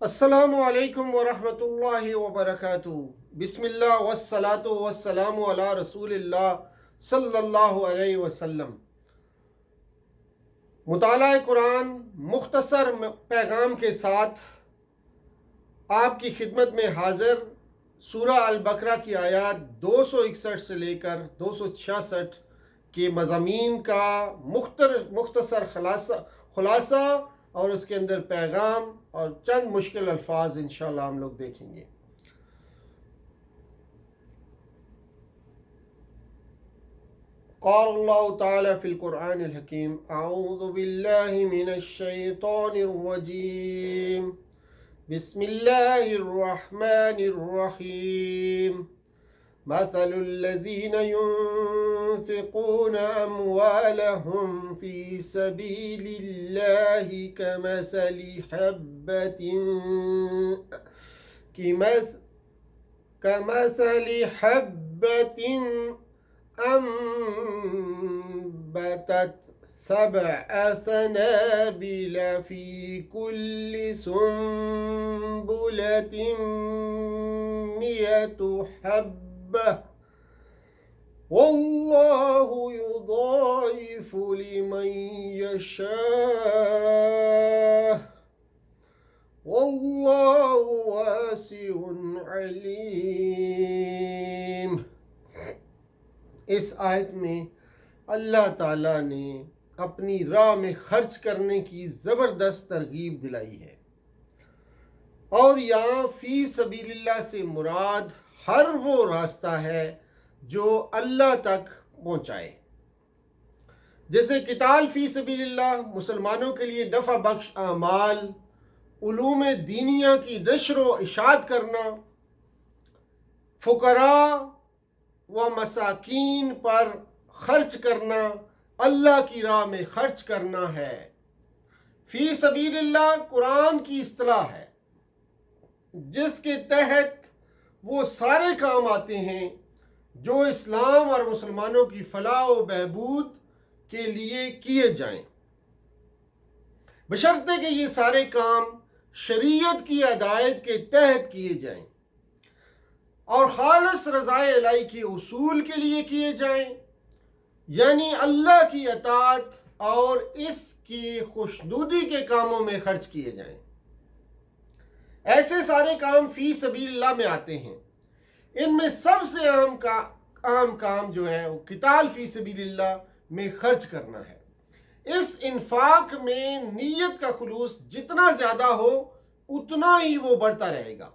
السلام علیکم ورحمۃ اللہ وبرکاتہ۔ بسم اللہ والصلاۃ والسلام علی رسول اللہ صلی اللہ علیہ وسلم۔ مطالعہ قرآن مختصر پیغام کے ساتھ آپ کی خدمت میں حاضر سورہ البقرہ کی آیات 261 سے لے کر 266 کے مضامین کا مختصر خلاصہ اور اس کے اندر پیغام اور چند مشکل الفاظ انشاءاللہ ہم لوگ دیکھیں گے۔ قال اللہ تعالی فی القرآن الحکیم اعوذ باللہ من الشیطان الرجیم بسم اللہ الرحمن الرحیم مثل الذين ينفقون أموالهم في سبيل الله كمثل حبة أنبتت 7 سنابل في كل سنبلة 100 حبة واللہ یضاعف لمن یشاء واللہ واسع علیم۔ اس آیت میں اللہ تعالیٰ نے اپنی راہ میں خرچ کرنے کی زبردست ترغیب دلائی ہے، اور یہاں فی سبیل اللہ سے مراد ہر وہ راستہ ہے جو اللہ تک پہنچائے، جیسے قتال فی سبیل اللہ مسلمانوں کے لیے نفع بخش اعمال، علوم دینیہ کی نشر و اشاعت کرنا، فقراء و مساکین پر خرچ کرنا، اللہ کی راہ میں خرچ کرنا ہے۔ فی سبیل اللہ قرآن کی اصطلاح ہے جس کے تحت وہ سارے کام آتے ہیں جو اسلام اور مسلمانوں کی فلاح و بہبود کے لیے کیے جائیں، بشرطے کہ یہ سارے کام شریعت کی ہدایت کے تحت کیے جائیں اور خالص رضائے الہی کے اصول کے لیے کیے جائیں، یعنی اللہ کی اطاعت اور اس کی خوشنودی کے کاموں میں خرچ کیے جائیں۔ ایسے سارے کام فی سبیل اللہ میں آتے ہیں۔ ان میں سب سے اہم کام جو ہے وہ قتال فی سبیل اللہ میں خرچ کرنا ہے۔ اس انفاق میں نیت کا خلوص جتنا زیادہ ہو اتنا ہی وہ بڑھتا رہے گا۔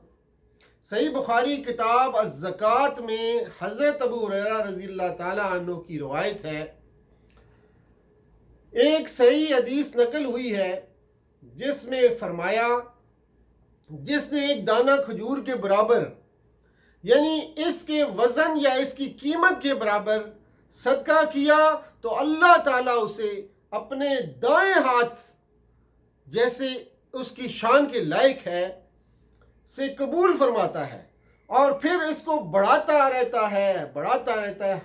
صحیح بخاری کتاب الزکوٰۃ میں حضرت ابو ہریرہ رضی اللہ تعالیٰ عنہ کی روایت ہے، ایک صحیح حدیث نقل ہوئی ہے جس میں فرمایا، جس نے ایک دانہ کھجور کے برابر یعنی اس کے وزن یا اس کی قیمت کے برابر صدقہ کیا تو اللہ تعالیٰ اسے اپنے دائیں ہاتھ جیسے اس کی شان کے لائق ہے سے قبول فرماتا ہے، اور پھر اس کو بڑھاتا رہتا ہے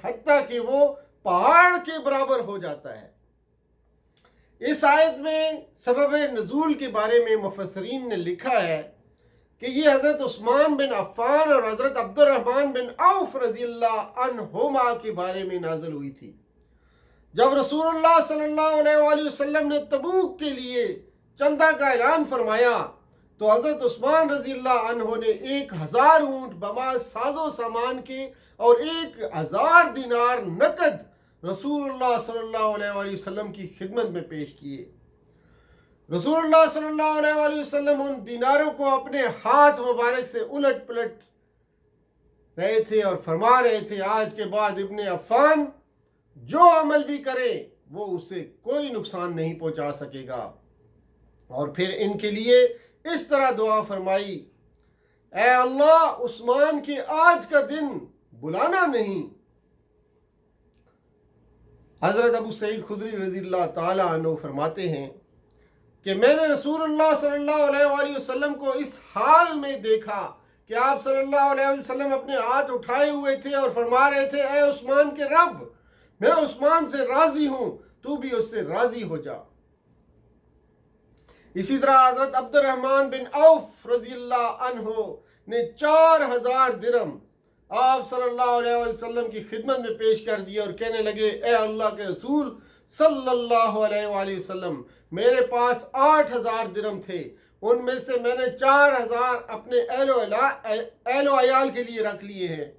حتیٰ کہ وہ پہاڑ کے برابر ہو جاتا ہے۔ اس آیت میں سبب نزول کے بارے میں مفسرین نے لکھا ہے کہ یہ حضرت عثمان بن عفان اور حضرت عبد الرحمن بن عوف رضی اللہ عنہما کے بارے میں نازل ہوئی تھی۔ جب رسول اللہ صلی اللہ علیہ وآلہ وسلم نے تبوک کے لیے چندہ کا اعلان فرمایا تو حضرت عثمان رضی اللہ عنہ نے 1000 اونٹ بما ساز و سامان کے اور 1000 دینار نقد رسول اللہ صلی اللہ علیہ وآلہ وسلم کی خدمت میں پیش کیے۔ رسول اللہ صلی اللہ علیہ وآلہ وسلم ان دیناروں کو اپنے ہاتھ مبارک سے الٹ پلٹ رہے تھے اور فرما رہے تھے، آج کے بعد ابن عفان جو عمل بھی کرے وہ اسے کوئی نقصان نہیں پہنچا سکے گا۔ اور پھر ان کے لیے اس طرح دعا فرمائی، اے اللہ عثمان کے آج کا دن بلانا نہیں۔ حضرت ابو سعید خدری رضی اللہ تعالی عنہ فرماتے ہیں کہ میں نے رسول اللہ صلی اللہ علیہ وآلہ وسلم کو اس حال میں دیکھا کہ آپ صلی اللہ علیہ وسلم اپنے ہاتھ اٹھائے ہوئے تھے اور فرما رہے تھے، اے عثمان کے رب، میں عثمان سے راضی ہوں، تو بھی اس سے راضی ہو جا۔ اسی طرح حضرت عبد الرحمن بن عوف رضی اللہ عنہ نے 4000 درہم آپ صلی اللہ علیہ وسلم کی خدمت میں پیش کر دیا اور کہنے لگے اے اللہ کے رسول صلی اللہ علیہ وآلہ وسلم، میرے پاس 8000 درہم تھے، ان میں سے میں نے 4000 اپنے اہل و عیال کے لیے رکھ لیے ہیں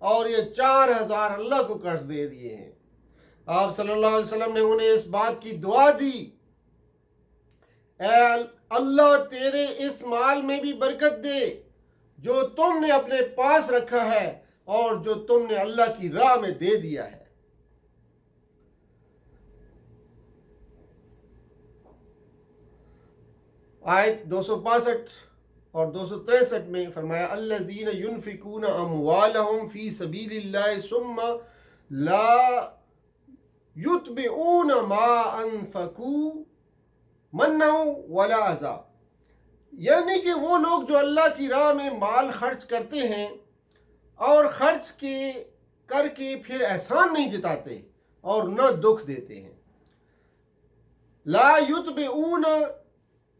اور یہ 4000 اللہ کو قرض دے دیے ہیں۔ آپ صلی اللہ علیہ وسلم نے انہیں اس بات کی دعا دی، اے اللہ تیرے اس مال میں بھی برکت دے جو تم نے اپنے پاس رکھا ہے اور جو تم نے اللہ کی راہ میں دے دیا ہے۔ آیت 265 اور 263 میں فرمایا الذین ينفقون اموالهم فی سبیل اللہ ثم لا یتبعون ما انفقوا منا ولا اذى، یعنی کہ وہ لوگ جو اللہ کی راہ میں مال خرچ کرتے ہیں اور خرچ کر کے پھر احسان نہیں جتاتے اور نہ دکھ دیتے ہیں۔ لا یتبعون،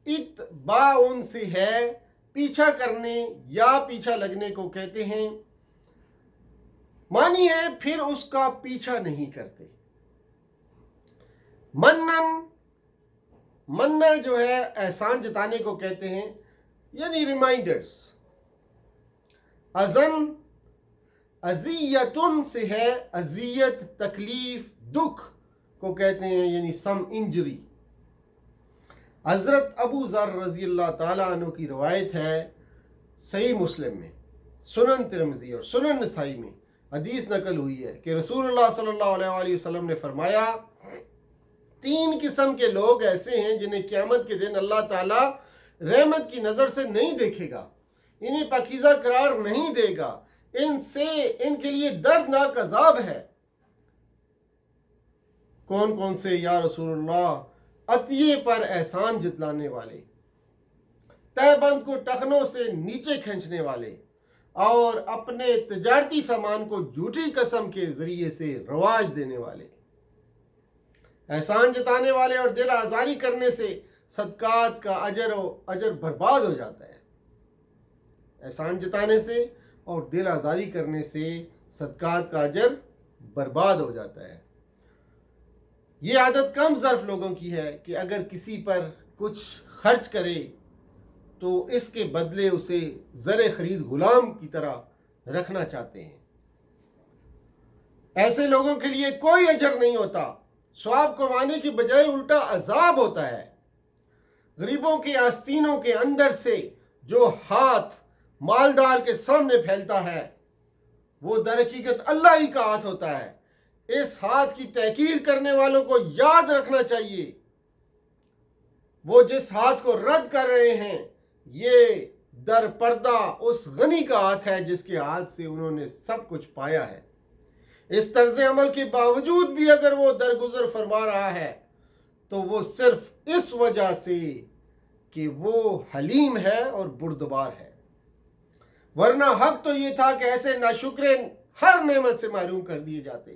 اتباع ان سے ہے پیچھا کرنے یا پیچھا لگنے کو کہتے ہیں، مانی ہے پھر اس کا پیچھا نہیں کرتے۔ مننا جو ہے احسان جتانے کو کہتے ہیں، یعنی ریمائنڈرز۔ اذن اذیتن سے ہے، اذیت تکلیف دکھ کو کہتے ہیں، یعنی سم انجری۔ حضرت ابو ذر رضی اللہ تعالیٰ عنہ کی روایت ہے، صحیح مسلم میں، سنن ترمذی اور سنن نسائی میں حدیث نقل ہوئی ہے کہ رسول اللہ صلی اللہ علیہ وآلہ وسلم نے فرمایا 3 قسم کے لوگ ایسے ہیں جنہیں قیامت کے دن اللہ تعالیٰ رحمت کی نظر سے نہیں دیکھے گا، انہیں پاکیزہ قرار نہیں دے گا، ان کے لیے دردناک عذاب ہے۔ کون کون سے یا رسول اللہ؟ عطیے پر احسان جتلانے والے، تہ بند کو ٹخنوں سے نیچے کھینچنے والے، اور اپنے تجارتی سامان کو جھوٹی قسم کے ذریعے سے رواج دینے والے۔ احسان جتانے والے اور دل آزاری کرنے سے صدقات کا اجر برباد ہو جاتا ہے۔ احسان جتانے سے اور دل آزاری کرنے سے صدقات کا اجر برباد ہو جاتا ہے۔ یہ عادت کم ظرف لوگوں کی ہے کہ اگر کسی پر کچھ خرچ کرے تو اس کے بدلے اسے زر خرید غلام کی طرح رکھنا چاہتے ہیں۔ ایسے لوگوں کے لیے کوئی اجر نہیں ہوتا، ثواب کمانے کی بجائے الٹا عذاب ہوتا ہے۔ غریبوں کے آستینوں کے اندر سے جو ہاتھ مالدار کے سامنے پھیلتا ہے وہ در حقیقت اللہ ہی کا ہاتھ ہوتا ہے۔ اس ہاتھ کی تحقیر کرنے والوں کو یاد رکھنا چاہیے، وہ جس ہاتھ کو رد کر رہے ہیں یہ در پردہ اس غنی کا ہاتھ ہے جس کے ہاتھ سے انہوں نے سب کچھ پایا ہے۔ اس طرز عمل کے باوجود بھی اگر وہ درگزر فرما رہا ہے تو وہ صرف اس وجہ سے کہ وہ حلیم ہے اور بردبار ہے، ورنہ حق تو یہ تھا کہ ایسے ناشکرے ہر نعمت سے محروم کر دیے جاتے۔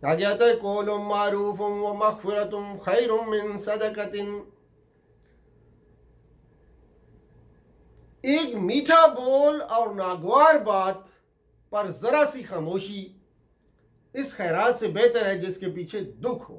آگے آتا ہے قول معروف و مغفرت خیر من صدقۃ، ایک میٹھا بول اور ناگوار بات پر ذرا سی خاموشی اس خیرات سے بہتر ہے جس کے پیچھے دکھ ہو۔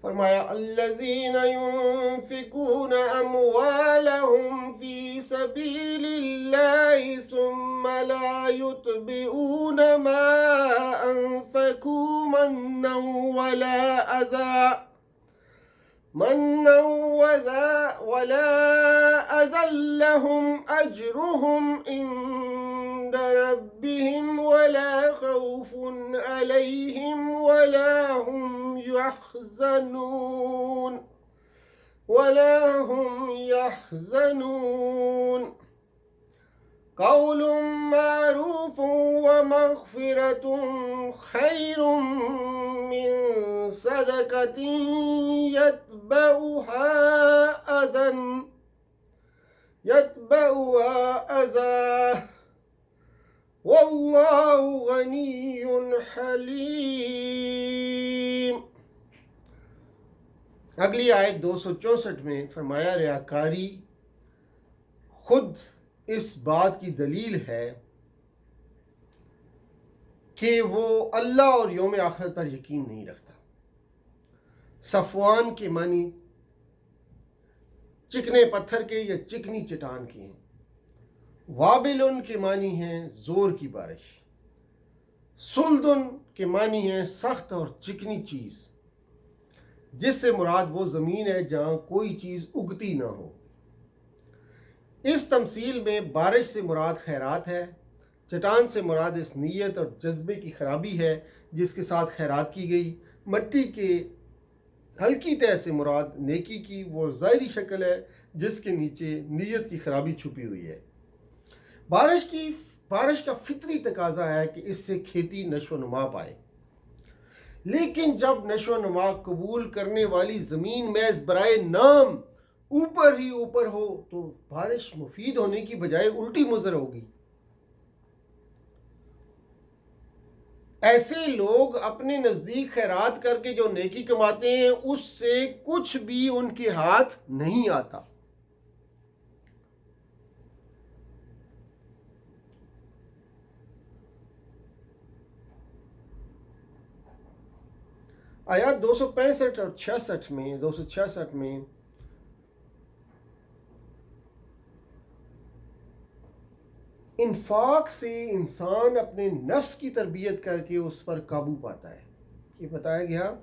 فرمایا الذین ينفقون اموالهم فی سبیل اللہ ثم لا یتبعون ما انفقوا منا ولا اذى لهم اجرهم عند ربهم ولا خوف عليهم ولا هم يحزنون قول معروف ومغفرة خير من صدقة يتبعها أذى واللہ غنی حلیم۔ اگلی آیت 264 میں فرمایا ریاکاری خود اس بات کی دلیل ہے کہ وہ اللہ اور یوم آخرت پر یقین نہیں رکھتا۔ صفوان کے معنی چکنے پتھر کے یا چکنی چٹان کے ہیں۔ وابلن کے معنی ہیں زور کی بارش۔ سلدن کے معنی ہیں سخت اور چکنی چیز، جس سے مراد وہ زمین ہے جہاں کوئی چیز اگتی نہ ہو۔ اس تمثیل میں بارش سے مراد خیرات ہے، چٹان سے مراد اس نیت اور جذبے کی خرابی ہے جس کے ساتھ خیرات کی گئی، مٹی کے ہلکی تہ سے مراد نیکی کی وہ ظاہری شکل ہے جس کے نیچے نیت کی خرابی چھپی ہوئی ہے۔ بارش کا فطری تقاضا ہے کہ اس سے کھیتی نشو و نما پائے، لیکن جب نشو و نما قبول کرنے والی زمین محض برائے نام اوپر ہی اوپر ہو تو بارش مفید ہونے کی بجائے الٹی مضر ہوگی۔ ایسے لوگ اپنے نزدیک خیرات کر کے جو نیکی کماتے ہیں اس سے کچھ بھی ان کے ہاتھ نہیں آتا۔ آیات 265 اور 266 میں انفاق سے انسان اپنے نفس کی تربیت کر کے اس پر قابو پاتا ہے۔ یہ بتایا گیا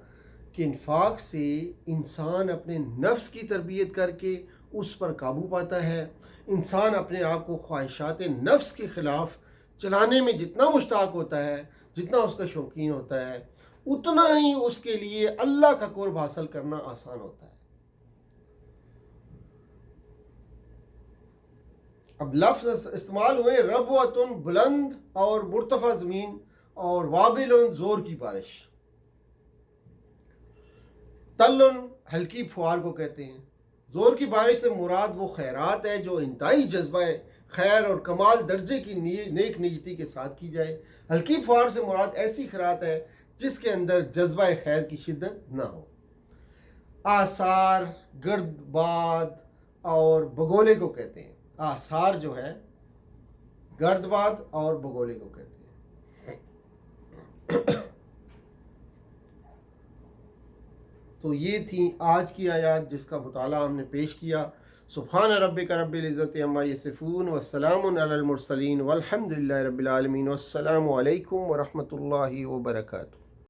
کہ انفاق سے انسان اپنے نفس کی تربیت کر کے اس پر قابو پاتا ہے۔ انسان اپنے آپ کو خواہشات نفس کے خلاف چلانے میں جتنا مشتاق ہوتا ہے، جتنا اس کا شوقین ہوتا ہے، اتنا ہی اس کے لیے اللہ کا قرب حاصل کرنا آسان ہوتا ہے۔ اب لفظ استعمال ہوئے ربوتن بلند اور مرتفع زمین، اور وابلن زور کی بارش۔ تلن ہلکی پھوار کو کہتے ہیں۔ زور کی بارش سے مراد وہ خیرات ہے جو انتہائی جذبہ خیر اور کمال درجے کی نیک نیتی کے ساتھ کی جائے۔ ہلکی پھوار سے مراد ایسی خیرات ہے جس کے اندر جذبہ خیر کی شدت نہ ہو۔ آثار گرد باد اور بگولے کو کہتے ہیں۔ آثار جو ہے گرد باد اور بگولے کو کہتے ہیں۔ تو یہ تھیں آج کی آیات جس کا مطالعہ ہم نے پیش کیا۔ سبحان ربک رب العزت عما یصفون وسلام علی المرسلین والحمد للہ رب العالمین، والسلام علیکم ورحمۃ اللہ وبرکاتہ۔